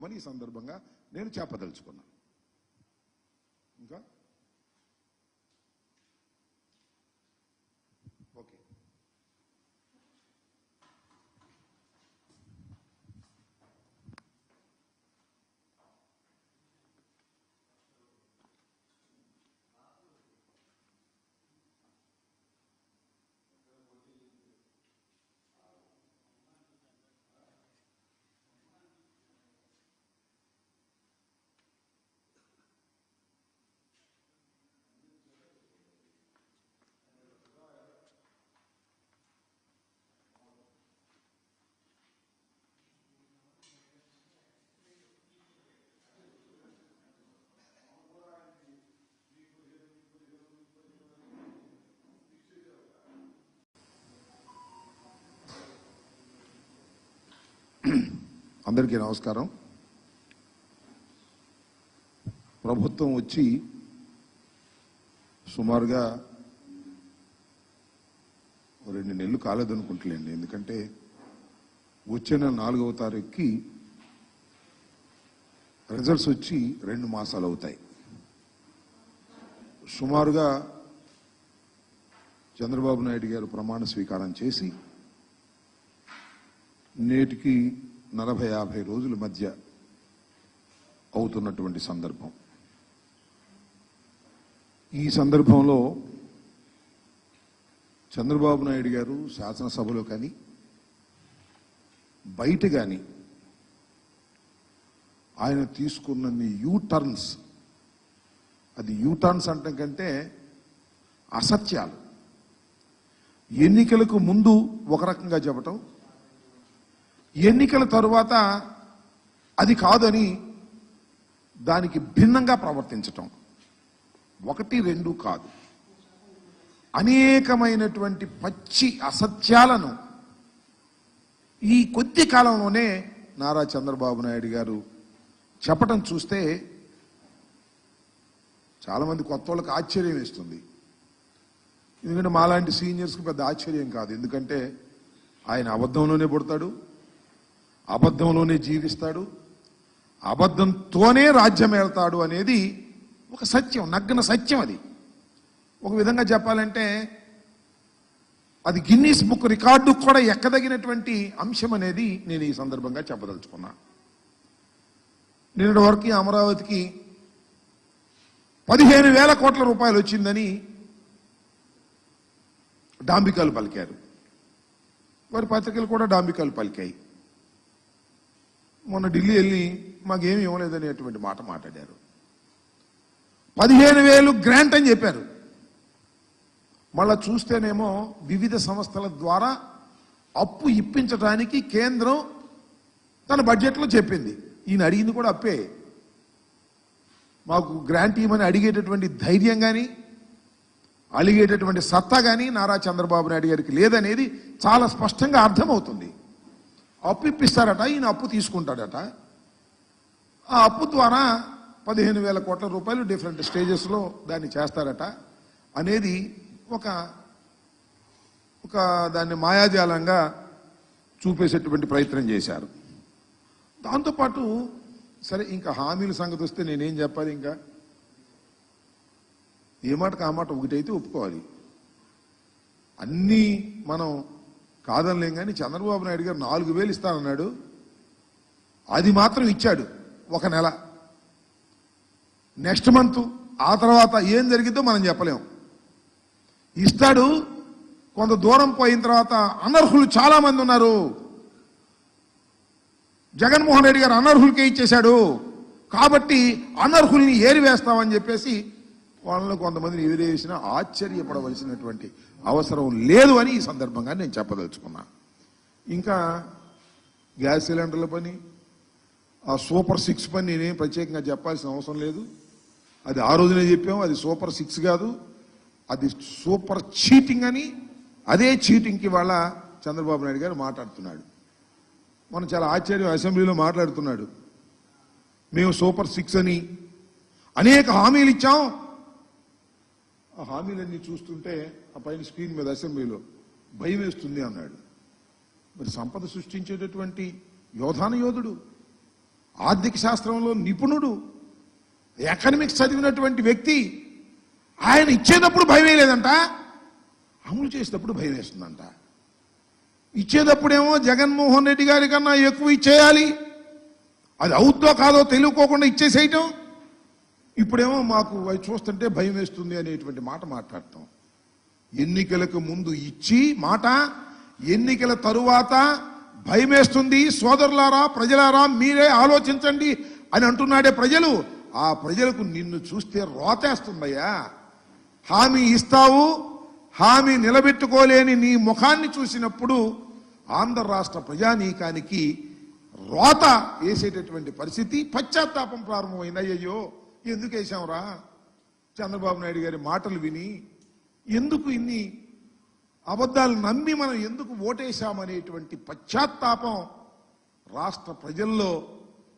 ఈ సందర్భంగా నేను చెప్పదలుచుకున్నాను. ఇంకా ఓకే. అందరికీ నమస్కారం. ప్రభుత్వం వచ్చి సుమారుగా 2 నెలలు కాలేదనుకుంటలేండి. ఎందుకంటే వచ్చే నెల 4వ తారీఖుకి రిజల్ట్స్ వచ్చి 2 మాసాలు అవుతాయి. సుమారుగా చంద్రబాబు నాయుడు గారు ప్రమాణ స్వీకారం చేసి నేటికి 40-50 రోజుల మధ్య అవుతున్నటువంటి సందర్భం. ఈ సందర్భంలో చంద్రబాబు నాయుడు గారు శాసనసభలో కానీ బయట కానీ ఆయన తీసుకున్న యూటర్న్స్, అది యూటర్న్స్ అంటే కంటే అసత్యాలు, ఎన్నికలకు ముందు ఒక రకంగా చెప్పటం, ఎన్నికల తరువాత అది కాదని దానికి భిన్నంగా ప్రవర్తించటం, 1-2 కాదు, అనేకమైనటువంటి పచ్చి అసత్యాలను ఈ కొద్ది కాలంలోనే నారా చంద్రబాబు నాయుడు గారు చెప్పటం చూస్తే చాలామంది కొత్త వాళ్ళకి ఆశ్చర్యం వేస్తుంది. ఎందుకంటే మాలాంటి సీనియర్స్కి పెద్ద ఆశ్చర్యం కాదు. ఎందుకంటే ఆయన అబద్ధంలోనే పుడతాడు, అబద్ధంలోనే జీవిస్తాడు, అబద్ధంతోనే రాజ్యం ఏళ్తాడు అనేది ఒక సత్యం, నగ్న సత్యం. అది ఒక విధంగా చెప్పాలంటే అది గిన్నీస్ బుక్ రికార్డు కూడా ఎక్కదగినటువంటి అంశం అనేది నేను ఈ సందర్భంగా చెప్పదలుచుకున్నా. నిన్నటి వరకు అమరావతికి 15,000 కోట్ల రూపాయలు వచ్చిందని డాంబికాలు పలికారు. వారి పత్రికలు కూడా డాంబికాలు పలికాయి. మొన్న ఢిల్లీ వెళ్ళి మాకేమి ఇవ్వలేదనేటువంటి మాట మాట్లాడారు. 15,000 గ్రాంట్ అని చెప్పారు. మళ్ళా చూస్తేనేమో వివిధ సంస్థల ద్వారా అప్పు ఇప్పించడానికి కేంద్రం తన బడ్జెట్లో చెప్పింది. ఈయన అడిగింది కూడా అప్పే. మాకు గ్రాంట్ ఇవ్వమని అడిగేటటువంటి ధైర్యం కానీ అడిగేటటువంటి సత్తా కానీ నారా చంద్రబాబు నాయుడు గారికి లేదనేది చాలా స్పష్టంగా అర్థమవుతుంది. అప్పు ఇప్పిస్తారట, ఈయన అప్పు తీసుకుంటాడట. ఆ అప్పు ద్వారా 15,000 కోట్ల రూపాయలు డిఫరెంట్ స్టేజెస్లో దాన్ని చేస్తారట అనేది ఒక దాన్ని మాయాజాలంగా చూపేసేటువంటి ప్రయత్నం చేశారు. దాంతోపాటు సరే ఇంకా హామీల సంగతి వస్తే నేనేం చెప్పాలి? ఇంకా ఏ మాటకు ఆ మాట ఒకటైతే ఒప్పుకోవాలి. అన్నీ మనం కాదనలేం. కానీ చంద్రబాబు నాయుడు గారు 4,000 ఇస్తానన్నాడు, అది మాత్రం ఇచ్చాడు 1 నెల. నెక్స్ట్ మంత్ ఆ తర్వాత ఏం జరిగిందో మనం చెప్పలేం. ఇస్తాడు, కొంత దూరం పోయిన తర్వాత అనర్హులు చాలా మంది ఉన్నారు, జగన్మోహన్ రెడ్డి గారు అనర్హులకే ఇచ్చేశాడు, కాబట్టి అనర్హుల్ని ఏరివేస్తామని చెప్పేసి వాళ్ళని కొంతమందిని ఎదిరేసినా ఆశ్చర్యపడవలసినటువంటి అవసరం లేదు అని ఈ సందర్భంగా నేను చెప్పదలుచుకున్నా. ఇంకా గ్యాస్ సిలిండర్ల పని, ఆ సూపర్ 6 పని నేనేం ప్రత్యేకంగా చెప్పాల్సిన అవసరం లేదు. అది ఆ రోజునే చెప్పాము, అది సూపర్ 6 కాదు, అది సూపర్ చీటింగ్ అని. అదే చీటింగ్కి వాళ్ళ చంద్రబాబు నాయుడు గారు మాట్లాడుతున్నాడు. మనం చాలా ఆశ్చర్యం, అసెంబ్లీలో మాట్లాడుతున్నాడు, మేము సూపర్ 6 అని అనేక హామీలు ఇచ్చాం. ఆ హామీలన్నీ చూస్తుంటే ఆ పైన స్క్రీన్ మీద అసెంబ్లీలో భయం వేస్తుంది అన్నాడు. మరి సంపద సృష్టించేటటువంటి యోధాన యోధుడు, ఆర్థిక శాస్త్రంలో నిపుణుడు, ఎకనామిక్స్ చదివినటువంటి వ్యక్తి. ఆయన ఇచ్చేటప్పుడు భయం వేయలేదంట, అమలు చేసేటప్పుడు భయం వేస్తుందంట. ఇచ్చేటప్పుడేమో జగన్మోహన్ రెడ్డి గారి కన్నా ఎక్కువ ఇచ్చేయాలి, అది అవుద్దో కాదో తెలియకోకుండా ఇచ్చేసేయటం. ఇప్పుడేమో మాకు అవి చూస్తుంటే భయం వేస్తుంది అనేటువంటి మాట మాట్లాడటం. ఎన్నికలకు ముందు ఇచ్చి మాట, ఎన్నికల తరువాత భయమేస్తుంది. సోదరులారా, ప్రజలారా, మీరే ఆలోచించండి అని అంటున్నాడే ప్రజలు. ఆ ప్రజలకు నిన్ను చూస్తే రోతేస్తుందయ్యా. హామీ ఇస్తావు, హామీ నిలబెట్టుకోలేని నీ ముఖాన్ని చూసినప్పుడు ఆంధ్ర రాష్ట్ర ప్రజానీకానికి రోత వేసేటటువంటి పరిస్థితి, పశ్చాత్తాపం ప్రారంభమైంది. అయ్యయ్యో ఎందుకు వేసాంరా, చంద్రబాబు నాయుడు గారి మాటలు విని ఎందుకు ఇన్ని అబద్ధాలు నమ్మి మనం ఎందుకు ఓటేశామనేటువంటి పశ్చాత్తాపం రాష్ట్ర ప్రజల్లో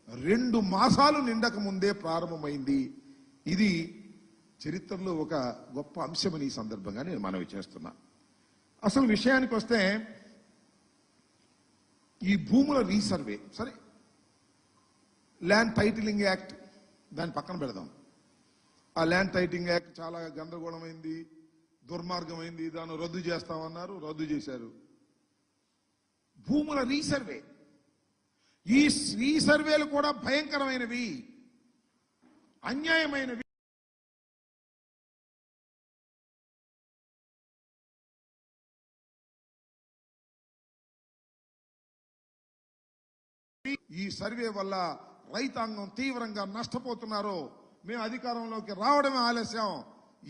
2 మాసాలు నిండక ముందే ప్రారంభమైంది. ఇది చరిత్రలో ఒక గొప్ప అంశమని ఈ సందర్భంగా నేను మనవి చేస్తున్నా. అసలు విషయానికి వస్తే ఈ భూముల రీసర్వే, సరే ల్యాండ్ టైటిలింగ్ యాక్ట్ దాన్ని పక్కన పెడదాం. ఆ ల్యాండ్ టైటిలింగ్ యాక్ట్ చాలా గందరగోళమైంది, దుర్మార్గమైంది, దాన్ని రద్దు చేస్తామన్నారు, రద్దు చేశారు. భూముల రీసర్వే, ఈ రీసర్వేలు కూడా భయంకరమైనవి, అన్యాయమైనవి. ఈ సర్వే వల్ల రైతాంగం తీవ్రంగా నష్టపోతున్నారు. మేము అధికారంలోకి రావడమే ఆలస్యం,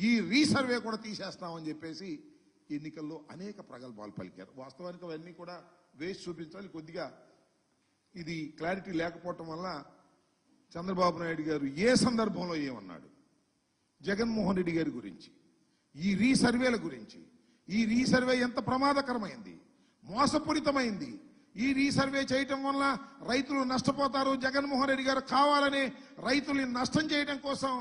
ఈ రీసర్వే కూడా తీసేస్తామని చెప్పేసి ఎన్నికల్లో అనేక ప్రగల్భాలు పలికారు. వాస్తవానికి అవన్నీ కూడా వేసి చూపించాలి. కొద్దిగా ఇది క్లారిటీ లేకపోవటం వల్ల చంద్రబాబు నాయుడు గారు ఏ సందర్భంలో ఏమన్నాడు, జగన్మోహన్ రెడ్డి గారి గురించి, ఈ రీసర్వేల గురించి, ఈ రీసర్వే ఎంత ప్రమాదకరమైంది, మోసపూరితమైంది, ఈ రీసర్వే చేయటం వల్ల రైతులు నష్టపోతారు, జగన్మోహన్ రెడ్డి గారు కావాలని రైతుల్ని నష్టం చేయడం కోసం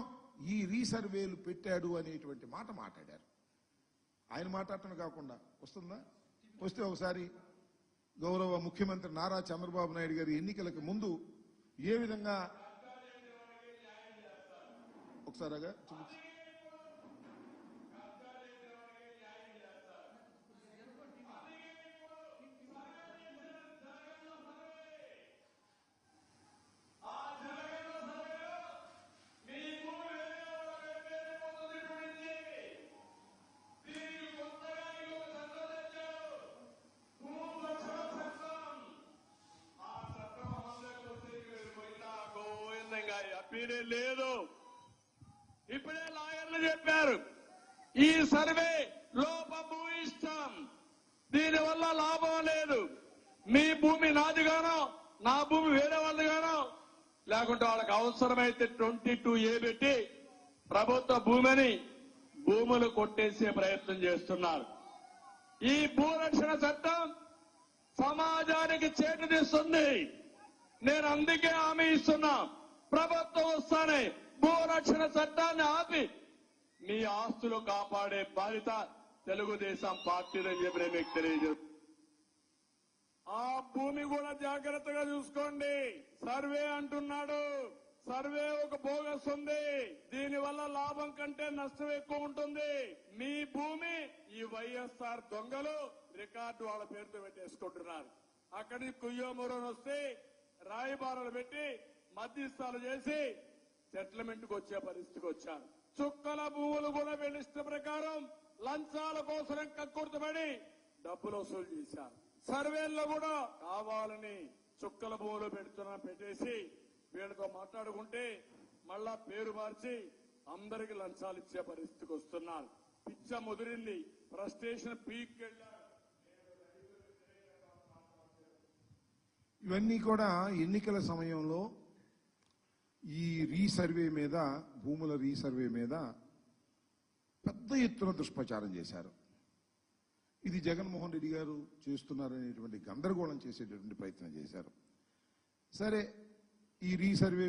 ఈ రీసర్వేలు పెట్టాడు అనేటువంటి మాట మాట్లాడారు. ఆయన మాట్లాడటమే కాకుండా వస్తుందా, వస్తే ఒకసారి గౌరవ ముఖ్యమంత్రి నారా చంద్రబాబు నాయుడు గారి ఎన్నికలకు ముందు ఏ విధంగా ఒకసారిగా చూపించు. లేదు, ఇప్పుడే లాయర్లు చెప్పారు ఈ సర్వే లోపభూయిష్టం, దీనివల్ల లాభం లేదు. మీ భూమి నాదిగానో, నా భూమి వేరే వాళ్ళదిగానో, లేకుంటే వాళ్ళకి అవసరమైతే 22A పెట్టి ప్రభుత్వ భూమిని భూములు కొట్టేసే ప్రయత్నం చేస్తున్నారు. ఈ భూరక్షణ చట్టం సమాజానికి చేటునిస్తుంది. నేను అందుకే హామీ ఇస్తున్నా, ప్రభుత్వం వస్తానే భూరక్షణ చట్టాన్ని ఆపి మీ ఆస్తులు కాపాడే బాధ్యత తెలుగుదేశం పార్టీలని చెప్పి మీకు తెలియజేస్తాను. ఆ భూమి కూడా జాగ్రత్తగా చూసుకోండి. సర్వే అంటున్నాడు, సర్వే ఒక బోగస్ ఉంది, దీనివల్ల లాభం కంటే నష్టం ఎక్కువ ఉంటుంది. మీ భూమి ఈ వైఎస్ఆర్ దొంగలు రికార్డు వాళ్ళ పేరుతో పెట్టేసుకుంటున్నారు. అక్కడి నుంచి కుయ్యోమూరని వస్తే రాయబారాలు పెట్టి మధ్యస్థాలు చేసి సెటిల్మెంట్ కు వచ్చే పరిస్థితికి వచ్చారు. చుక్కల భూములు కూడా వీళ్ళ ఇష్ట ప్రకారం లంచాల కోసం కక్కుర్తపడి డబ్బులు వసూలు చేశారు. సర్వేల్లో కూడా కావాలని చుక్కల భూములు పెట్టేసి వీళ్ళతో మాట్లాడుకుంటే మళ్ళా పేరు మార్చి అందరికి లంచాలు ఇచ్చే పరిస్థితికి వస్తున్నారు. పిచ్చ ముదిరింది, ఫ్రస్ట్రేషన్ పీక్ వెళ్ళారు. ఇవన్నీ కూడా ఎన్నికల సమయంలో ఈ రీసర్వే మీద, భూముల రీసర్వే మీద పెద్ద ఎత్తున దుష్ప్రచారం చేశారు. ఇది జగన్మోహన్ రెడ్డి గారు చేస్తున్నారనేటువంటి గందరగోళం చేసేటటువంటి ప్రయత్నం చేశారు. సరే, ఈ రీసర్వే